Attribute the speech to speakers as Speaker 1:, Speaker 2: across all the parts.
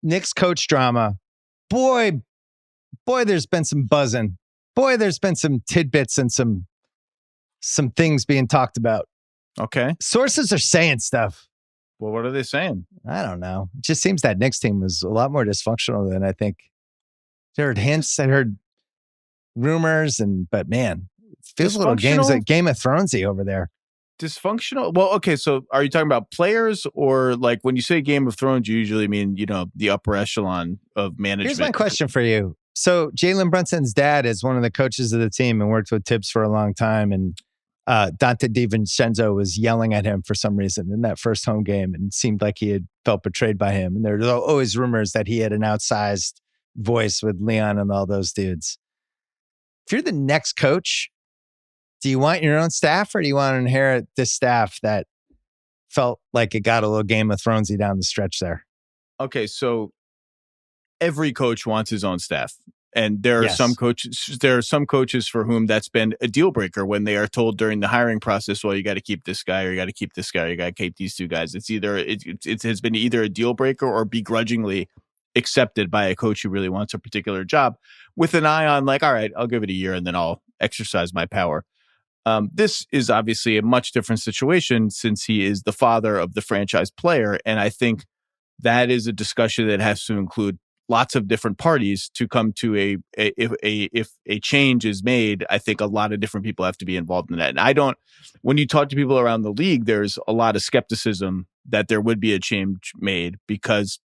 Speaker 1: Knicks coach drama. Boy, there's been some buzzing. Boy, there's been some tidbits and some things being talked about.
Speaker 2: Okay.
Speaker 1: Sources are saying stuff.
Speaker 2: Well, what are they saying?
Speaker 1: I don't know. It just seems that Knicks team was a lot more dysfunctional than I think. I heard hints, I heard rumors, but man, it feels a little Game of Thronesy over there.
Speaker 2: Dysfunctional? Well, okay, so are you talking about players, or like when you say Game of Thrones, you usually mean, the upper echelon of management?
Speaker 1: Here's my question for you. So Jalen Brunson's dad is one of the coaches of the team and worked with Tibbs for a long time. And Dante DiVincenzo was yelling at him for some reason in that first home game and seemed like he had felt betrayed by him. And there's always rumors that he had an outsized voice with Leon and all those dudes. If you're the next coach, do you want your own staff, or do you want to inherit this staff that felt like it got a little Game of Thronesy down the stretch there?
Speaker 2: Okay, so every coach wants his own staff. And there are some coaches for whom that's been a deal breaker when they are told during the hiring process, well, you got to keep this guy, or you got to keep this guy, or you got to keep these two guys. It has been either a deal breaker or begrudgingly accepted by a coach who really wants a particular job, with an eye on like, all right, I'll give it a year and then I'll exercise my power. This is obviously a much different situation since he is the father of the franchise player. And I think that is a discussion that has to include lots of different parties to come to if a change is made. I think a lot of different people have to be involved in that. And when you talk to people around the league, there's a lot of skepticism that there would be a change made because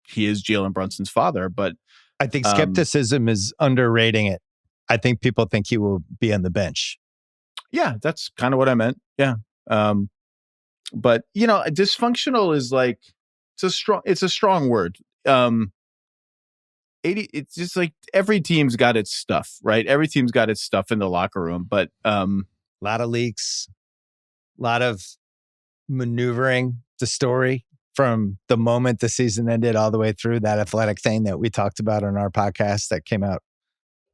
Speaker 2: he is Jalen Brunson's father. But
Speaker 1: I think skepticism is underrating it. I think people think he will be on the bench.
Speaker 2: Yeah, that's kind of what I meant. Yeah. But dysfunctional is like, it's a strong word. It's just like every team's got its stuff, right? Every team's got its stuff in the locker room, but
Speaker 1: a lot of leaks, a lot of maneuvering the story from the moment the season ended all the way through. That Athletic thing that we talked about on our podcast that came out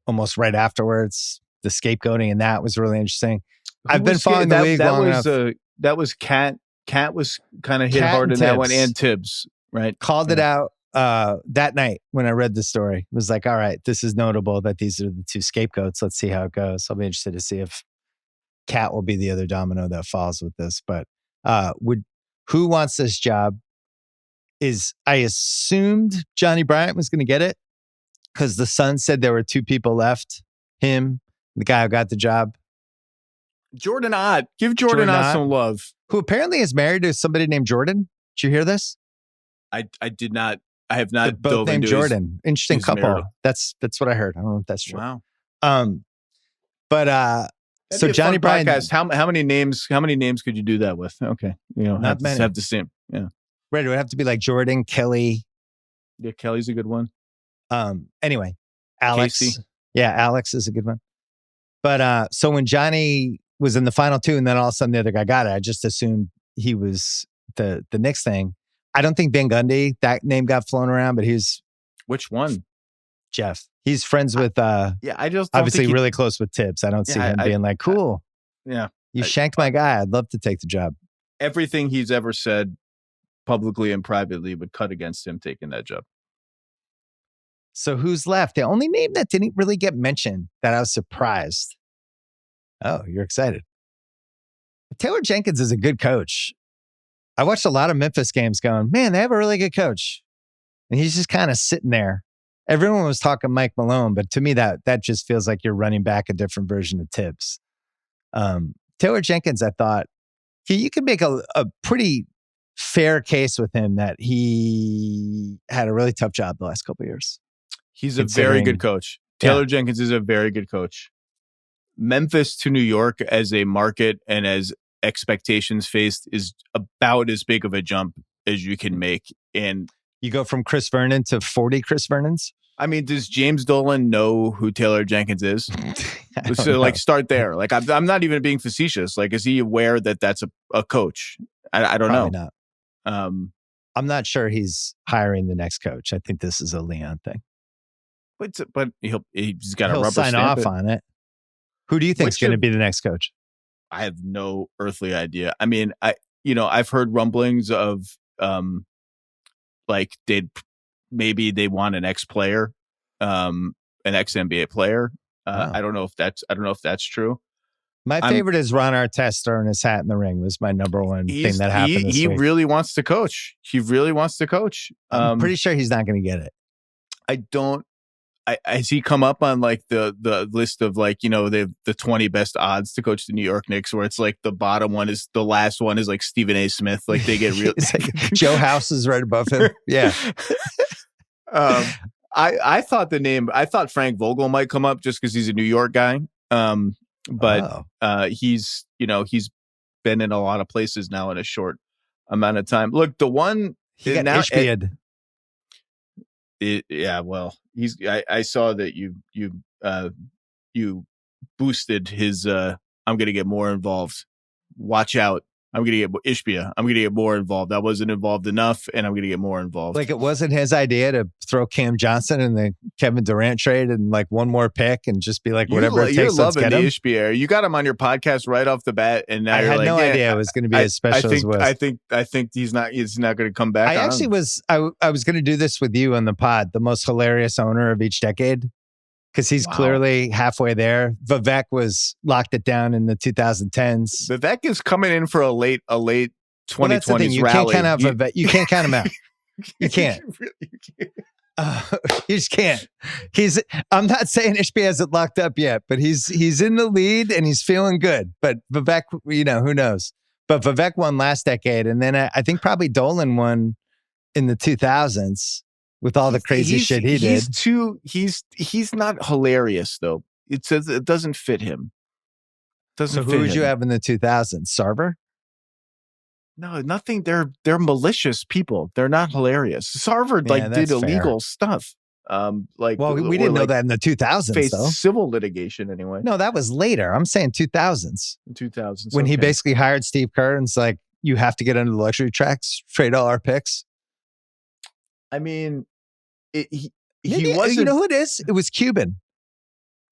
Speaker 1: almost right afterwards, the scapegoating, and that was really interesting. I've been following the league long enough.
Speaker 2: That was Cat. Cat was kind of hit hard in that one, and Tibbs, right?
Speaker 1: Called it out that night when I read the story. It was like, all right, this is notable that these are the two scapegoats. Let's see how it goes. I'll be interested to see if Cat will be the other domino that falls with this. But who wants this job? I assumed Johnny Bryant was going to get it because the Sun said there were two people left. Him, the guy who got the job.
Speaker 2: Jordan Ott. Give Jordan Ott some love.
Speaker 1: Who apparently is married to somebody named Jordan. Did you hear this?
Speaker 2: I did not. I have not.
Speaker 1: They're both named Jordan. Interesting couple.
Speaker 2: Marital.
Speaker 1: That's what I heard. I don't know if that's true.
Speaker 2: Wow.
Speaker 1: But so Johnny Bryant.
Speaker 2: Podcast. How many names? How many names could you do that with? Okay,
Speaker 1: not many.
Speaker 2: Have the same. Yeah.
Speaker 1: Right. It would have to be like Jordan, Kelly.
Speaker 2: Yeah, Kelly's a good one.
Speaker 1: Anyway, Alex.
Speaker 2: Casey.
Speaker 1: Yeah, Alex is a good one. But so when Johnny was in the final two, and then all of a sudden the other guy got it, I just assumed he was the Knicks thing. I don't think Van Gundy, that name got flown around, but he's
Speaker 2: which one?
Speaker 1: Jeff. He's friends with
Speaker 2: I just don't
Speaker 1: obviously
Speaker 2: think
Speaker 1: really close with Tibbs. I don't see him being like, cool. You shanked my guy. I'd love to take the job.
Speaker 2: Everything he's ever said publicly and privately would cut against him taking that job.
Speaker 1: So who's left? The only name that didn't really get mentioned that I was surprised. Oh, you're excited. Taylor Jenkins is a good coach. I watched a lot of Memphis games going, man, they have a really good coach. And he's just kind of sitting there. Everyone was talking Mike Malone, but to me, that just feels like you're running back a different version of Tibbs. Taylor Jenkins, I thought, you could make a pretty fair case with him that he had a really tough job the last couple of years.
Speaker 2: He's a very good coach. Taylor Jenkins is a very good coach. Memphis to New York as a market and as expectations faced is about as big of a jump as you can make. And
Speaker 1: you go from Chris Vernon to 40 Chris Vernons?
Speaker 2: I mean, does James Dolan know who Taylor Jenkins is? So like start there. Like I'm not even being facetious. Like, is he aware that that's a coach? I don't
Speaker 1: Probably
Speaker 2: know.
Speaker 1: Not. I'm not sure he's hiring the next coach. I think this is a Leon thing.
Speaker 2: But he's got a rubber
Speaker 1: sign
Speaker 2: stamp
Speaker 1: off on it. Who do you think is going to be the next coach?
Speaker 2: I have no earthly idea. I mean, I've heard rumblings of like they'd maybe they want an ex-player, an ex-NBA player. I don't know if that's true.
Speaker 1: My favorite is Ron Artest throwing his hat in the ring was my number one thing that happened this week.
Speaker 2: He really wants to coach.
Speaker 1: I'm pretty sure he's not going to get it.
Speaker 2: Has he come up on like the list of like, the 20 best odds to coach the New York Knicks, where it's like the last one is like Stephen A. Smith. Like they get real.
Speaker 1: Like Joe House is right above him. Yeah.
Speaker 2: I thought Frank Vogel might come up just because he's a New York guy. But he's been in a lot of places now in a short amount of time. Look, the one
Speaker 1: he got HB'd.
Speaker 2: I saw that you boosted his I'm going to get more involved. Watch out. I'm going to get Ishbia. I'm going to get more involved. I wasn't involved enough, and I'm going to get more involved.
Speaker 1: Like it wasn't his idea to throw Cam Johnson in the Kevin Durant trade and like one more pick and just be like, whatever it takes,
Speaker 2: you're
Speaker 1: let's
Speaker 2: loving
Speaker 1: get him.
Speaker 2: the Ishbia. You got him on your podcast right off the bat, and now
Speaker 1: I had no idea it was going to be as special as it was.
Speaker 2: I think he's not going to come back.
Speaker 1: I was going to do this with you on the pod, the most hilarious owner of each decade. Because he's clearly halfway there. Vivek was locked it down in the 2010s.
Speaker 2: Vivek is coming in for a late 2020s rally.
Speaker 1: You can't count him out. You can't. You just can't. I'm not saying Ishbia hasn't locked up yet, but he's in the lead and he's feeling good. But Vivek, who knows? But Vivek won last decade, and then I think probably Dolan won in the 2000s. With all the crazy shit he did.
Speaker 2: He's not hilarious though. It says it doesn't fit him.
Speaker 1: So who would you have in the 2000s? Sarver?
Speaker 2: No, nothing. They're malicious people. They're not hilarious. Sarver did illegal stuff. We
Speaker 1: didn't know that in the 2000s.
Speaker 2: Faced
Speaker 1: though.
Speaker 2: Civil litigation anyway.
Speaker 1: No, that was later. I'm saying 2000s.
Speaker 2: In 2000s.
Speaker 1: When he basically hired Steve Kerr and it's like, you have to get under the luxury tracks, trade all our picks.
Speaker 2: I mean, he
Speaker 1: wasn't. You know who it is? It was Cuban.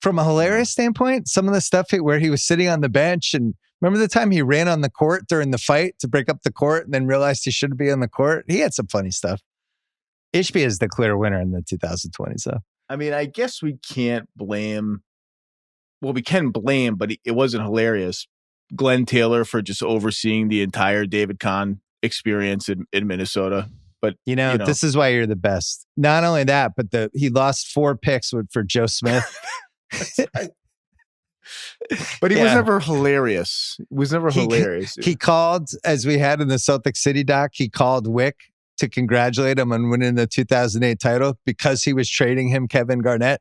Speaker 1: From a hilarious standpoint, some of the stuff where he was sitting on the bench, and remember the time he ran on the court during the fight to break up the court and then realized he shouldn't be on the court? He had some funny stuff. Ishbia is the clear winner in the 2020s, though.
Speaker 2: I mean, I guess we can't blame. Well, we can blame, but it wasn't hilarious. Glenn Taylor for just overseeing the entire David Kahn experience in Minnesota. But
Speaker 1: this is why you're the best. Not only that, but he lost 4 picks for Joe Smith.
Speaker 2: But he was never hilarious.
Speaker 1: He called, as we had in the Celtics City doc, he called Wick to congratulate him on winning the 2008 title because he was trading him Kevin Garnett.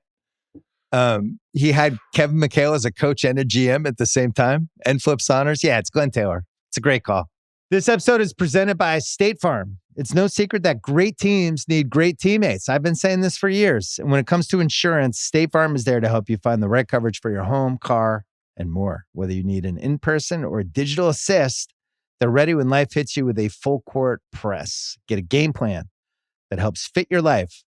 Speaker 1: He had Kevin McHale as a coach and a GM at the same time, and Flip Saunders. Yeah, it's Glenn Taylor. It's a great call. This episode is presented by State Farm. It's no secret that great teams need great teammates. I've been saying this for years. And when it comes to insurance, State Farm is there to help you find the right coverage for your home, car, and more. Whether you need an in-person or a digital assist, they're ready when life hits you with a full-court press. Get a game plan that helps fit your life.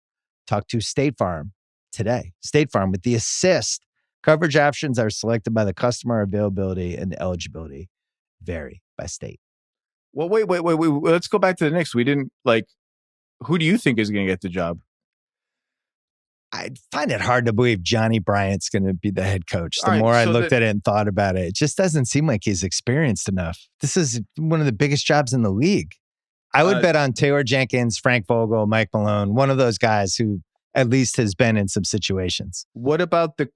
Speaker 1: Talk to State Farm today. State Farm with the assist. Coverage options are selected by the customer. Availability and eligibility vary by state.
Speaker 2: Well, wait. Let's go back to the Knicks. We didn't who do you think is going to get the job?
Speaker 1: I find it hard to believe Johnny Bryant's going to be the head coach. The more I looked at it and thought about it, it just doesn't seem like he's experienced enough. This is one of the biggest jobs in the league. I would bet on Taylor Jenkins, Frank Vogel, Mike Malone, one of those guys who at least has been in some situations.
Speaker 2: What about the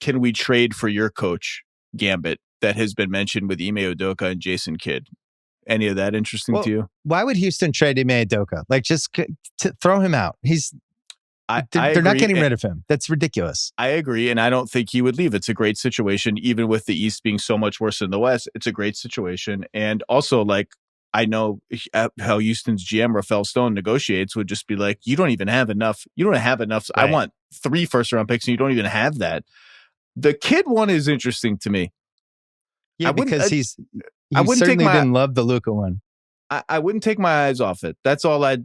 Speaker 2: can we trade for your coach gambit that has been mentioned with Ime Udoka and Jason Kidd? Any of that interesting to you?
Speaker 1: Why would Houston trade Ime Udoka? Just to throw him out. They're not getting rid of him. That's ridiculous.
Speaker 2: I agree, and I don't think he would leave. It's a great situation, even with the East being so much worse than the West. It's a great situation, and also I know how Houston's GM Rafael Stone negotiates would just be like, you don't even have enough. You don't have enough. Right. I want 3 first-round picks, and you don't even have that. The Kidd one is interesting to me.
Speaker 1: Yeah, because he certainly didn't love the Luka one.
Speaker 2: I wouldn't take my eyes off it. That's all I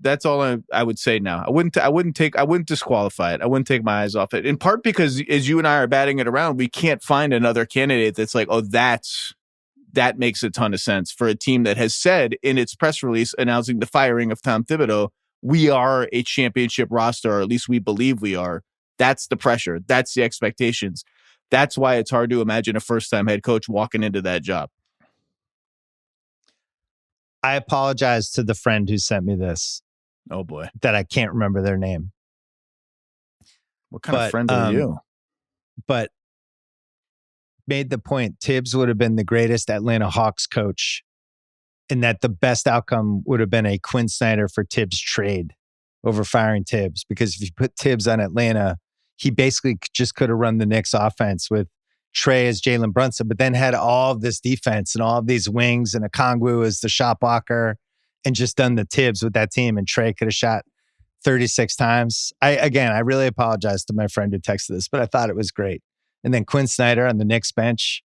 Speaker 2: would say now. I wouldn't disqualify it. I wouldn't take my eyes off it. In part because as you and I are batting it around, we can't find another candidate that's like, oh, that makes a ton of sense for a team that has said in its press release announcing the firing of Tom Thibodeau, we are a championship roster, or at least we believe we are. That's the pressure. That's the expectations. That's why it's hard to imagine a first-time head coach walking into that job.
Speaker 1: I apologize to the friend who sent me this.
Speaker 2: Oh, boy.
Speaker 1: That I can't remember their name.
Speaker 2: What kind of friend are you?
Speaker 1: But made the point Tibbs would have been the greatest Atlanta Hawks coach, and that the best outcome would have been a Quinn Snyder for Tibbs trade over firing Tibbs. Because if you put Tibbs on Atlanta, he basically just could have run the Knicks offense with Trey as Jalen Brunson, but then had all of this defense and all of these wings and Okongwu as the shot blocker and just done the Tibbs with that team. And Trey could have shot 36 times. I really apologize to my friend who texted this, but I thought it was great. And then Quinn Snyder on the Knicks bench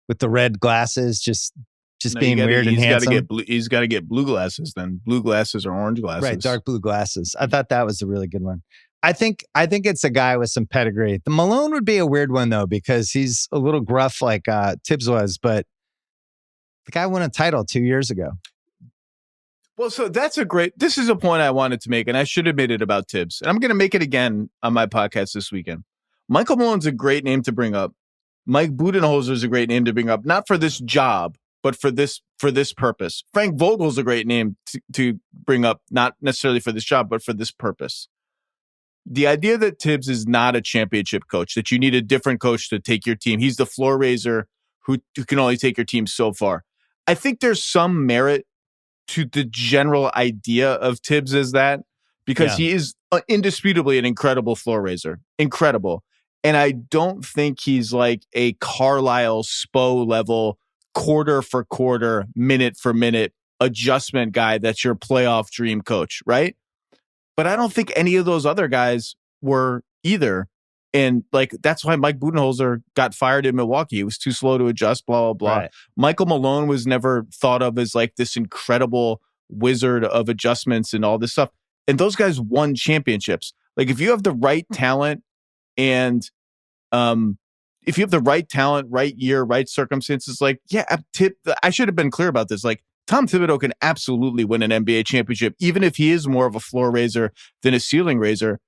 Speaker 1: with the red glasses, just being weird and handsome.
Speaker 2: He's got to get blue glasses then. Blue glasses or orange glasses.
Speaker 1: Right, dark blue glasses. I thought that was a really good one. I think it's a guy with some pedigree. The Malone would be a weird one, though, because he's a little gruff like Tibbs was, but the guy won a title 2 years ago.
Speaker 2: Well, so this is a point I wanted to make, and I should have made it about Tibbs. And I'm going to make it again on my podcast this weekend. Michael Malone's a great name to bring up. Mike Budenholzer is a great name to bring up, not for this job, but for this purpose. Frank Vogel's a great name to bring up, not necessarily for this job, but for this purpose. The idea that Tibbs is not a championship coach, that you need a different coach to take your team. He's the floor raiser who can only take your team so far. I think there's some merit to the general idea of Tibbs as that, because he is indisputably an incredible floor raiser. Incredible. And I don't think he's like a Carlisle Spo level quarter for quarter, minute for minute adjustment guy that's your playoff dream coach, right? But I don't think any of those other guys were either. And like, that's why Mike Budenholzer got fired in Milwaukee. He was too slow to adjust, blah, blah, blah. Right. Michael Malone was never thought of as like this incredible wizard of adjustments and all this stuff. And those guys won championships. Like, if you have the right talent and if you have the right talent, right year, right circumstances, like, I should have been clear about this. Like, Tom Thibodeau can absolutely win an NBA championship, even if he is more of a floor raiser than a ceiling raiser.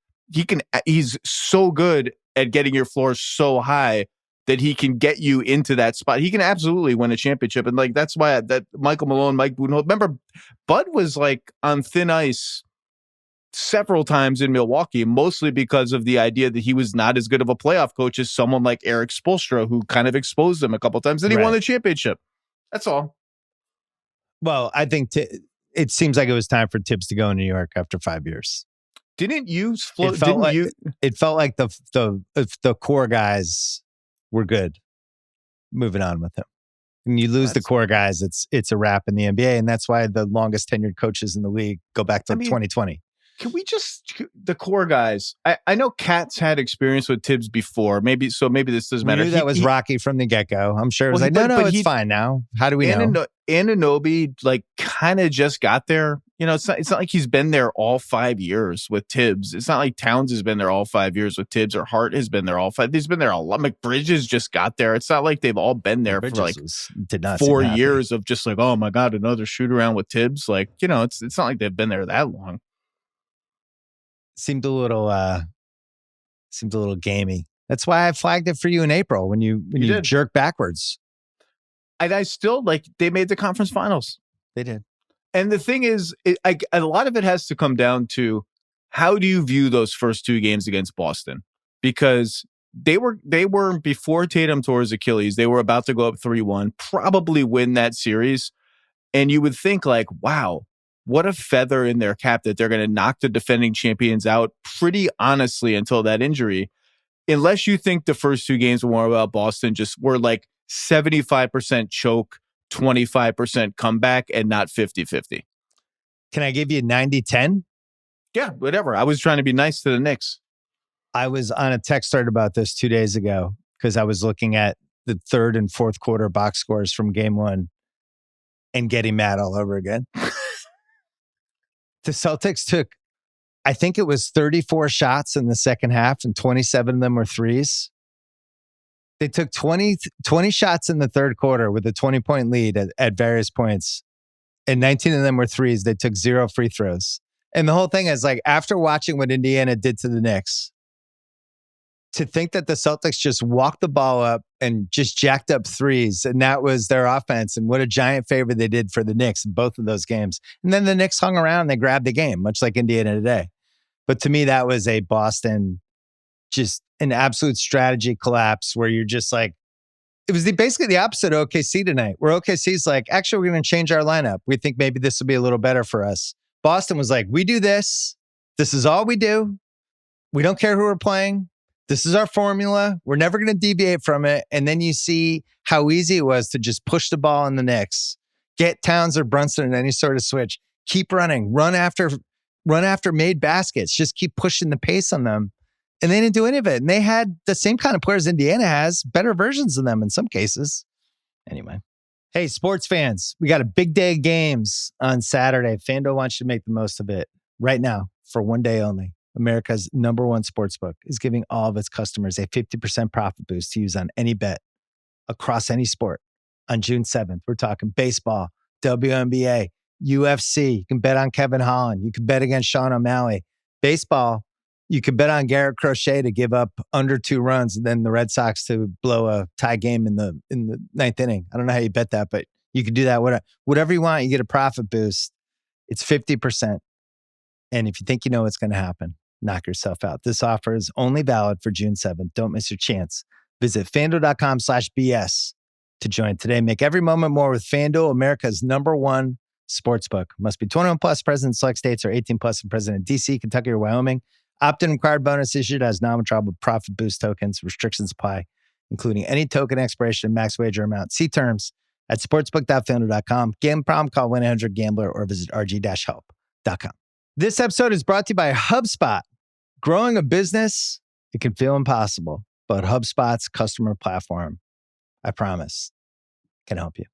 Speaker 2: He's so good at getting your floor so high that he can get you into that spot. He can absolutely win a championship. And like, that's why that Michael Malone, Mike Budenholzer, remember Bud was like on thin ice several times in Milwaukee, mostly because of the idea that he was not as good of a playoff coach as someone like Eric Spoelstra, who kind of exposed him a couple times. And he won the championship. That's all.
Speaker 1: Well, I think it seems like it was time for Tibbs to go in New York after 5 years.
Speaker 2: Didn't you float?
Speaker 1: It felt like the core guys were good. Moving on with him, and you lose the core guys, it's a wrap in the NBA, and that's why the longest tenured coaches in the league go back to 2020.
Speaker 2: Can we just the core guys? I know Katz had experience with Tibbs before. Maybe this doesn't matter.
Speaker 1: Knew that was Rocky from the get-go. I'm sure it was it's fine now. How do we know?
Speaker 2: Anunoby like kind of just got there. You know, it's not like he's been there all 5 years with Tibbs. It's not like Towns has been there all 5 years with Tibbs, or Hart has been there all 5. He's been there a lot. McBridges just got there. It's not like they've all been there for like 4 years of just like, oh my God, another shoot around with Tibbs. Like, you know, it's not like they've been there that long.
Speaker 1: Seemed a little gamey. That's why I flagged it for you in April when you jerk backwards.
Speaker 2: And I still they made the conference finals.
Speaker 1: They did.
Speaker 2: And the thing is, a lot of it has to come down to how do you view those first two games against Boston? Because they were before Tatum tore his Achilles, they were about to go up 3-1, probably win that series. And you would think like, wow, what a feather in their cap that they're going to knock the defending champions out pretty honestly until that injury. Unless you think the first two games were more about Boston, just were like 75% choke, 25% comeback, and not 50-50.
Speaker 1: Can I give you 90-10?
Speaker 2: Yeah, whatever. I was trying to be nice to the Knicks.
Speaker 1: I was on a text thread about this 2 days ago because I was looking at the third and fourth quarter box scores from game one and getting mad all over again. The Celtics took, I think it was 34 shots in the second half, and 27 of them were threes. They took 20 shots in the third quarter with a 20-point lead at various points, and 19 of them were threes. They took 0 free throws. And the whole thing is like, after watching what Indiana did to the Knicks, to think that the Celtics just walked the ball up and just jacked up threes, and that was their offense, and what a giant favor they did for the Knicks in both of those games. And then the Knicks hung around and they grabbed the game, much like Indiana today. But to me, that was a Boston, just an absolute strategy collapse where you're just like, it was basically the opposite of OKC tonight, where OKC's like, actually, we're going to change our lineup. We think maybe this will be a little better for us. Boston was like, we do this. This is all we do. We don't care who we're playing. This is our formula. We're never going to deviate from it. And then you see how easy it was to just push the ball in the Knicks, get Towns or Brunson in any sort of switch, keep running, run after made baskets, just keep pushing the pace on them. And they didn't do any of it. And they had the same kind of players Indiana has, better versions of them in some cases. Anyway. Hey, sports fans, we got a big day of games on Saturday. FanDuel wants you to make the most of it right now for one day only. America's #1 sportsbook is giving all of its customers a 50% profit boost to use on any bet across any sport on June 7th. We're talking baseball, WNBA, UFC. You can bet on Kevin Holland. You can bet against Sean O'Malley. Baseball, you can bet on Garrett Crochet to give up under 2 runs and then the Red Sox to blow a tie game in the 9th inning. I don't know how you bet that, but you can do that. Whatever you want, you get a profit boost. It's 50%. And if you think you know what's going to happen, knock yourself out. This offer is only valid for June 7th. Don't miss your chance. Visit FanDuel.com/BS to join today. Make every moment more with FanDuel, America's #1 sportsbook. Must be 21 plus, present in select states, or 18 plus and present in DC, Kentucky, or Wyoming. Opt-in required. Bonus issued as non-withdrawable profit boost tokens. Restrictions apply, including any token expiration and max wager amount. See terms at sportsbook.fanduel.com. Gambling problem? Call 1-800-GAMBLER or visit rg-help.com. This episode is brought to you by HubSpot. Growing a business, it can feel impossible, but HubSpot's customer platform, I promise, can help you.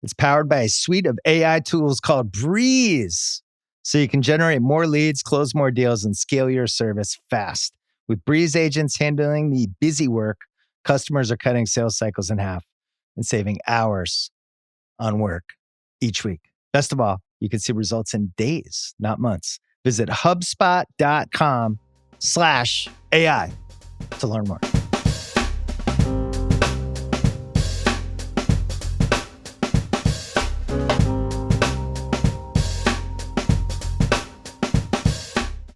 Speaker 1: It's powered by a suite of AI tools called Breeze, so you can generate more leads, close more deals, and scale your service fast. With Breeze agents handling the busy work, customers are cutting sales cycles in half and saving hours on work each week. Best of all, you can see results in days, not months. Visit HubSpot.com/AI to learn more.